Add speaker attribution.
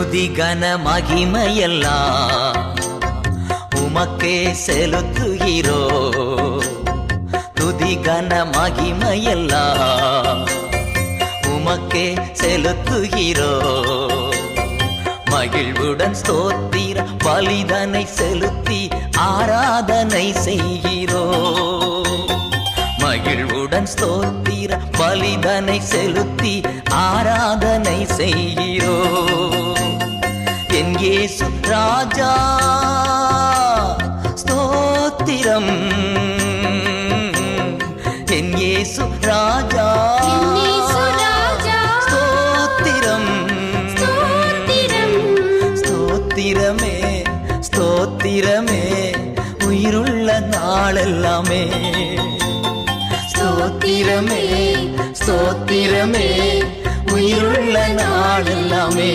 Speaker 1: துதி கன மகிமையெல்லாம் உமக்கே செலுத்துகிறோ. துதி கன மகிமையெல்லாம் உமக்கே செலுத்துகிறோ. மகிழ்வுடன் ஸ்தோத்திர பலிதனை செலுத்தி ஆராதனை செய்கிறோ. மகிழ்வுடன் ஸ்தோத்திர பலிதனை செலுத்தி ஆராதனை செய்கிறோ. என் இயேசு ராஜா ஸ்தோத்திரம். என் இயேசு ராஜா ஸ்தோத்திரம். ஸ்தோத்திரமே ஸ்தோத்திரமே உயிருள்ள நாளெல்லாமே. ஸ்தோத்திரமே ஸ்தோத்திரமே உயிருள்ள நாளெல்லாமே.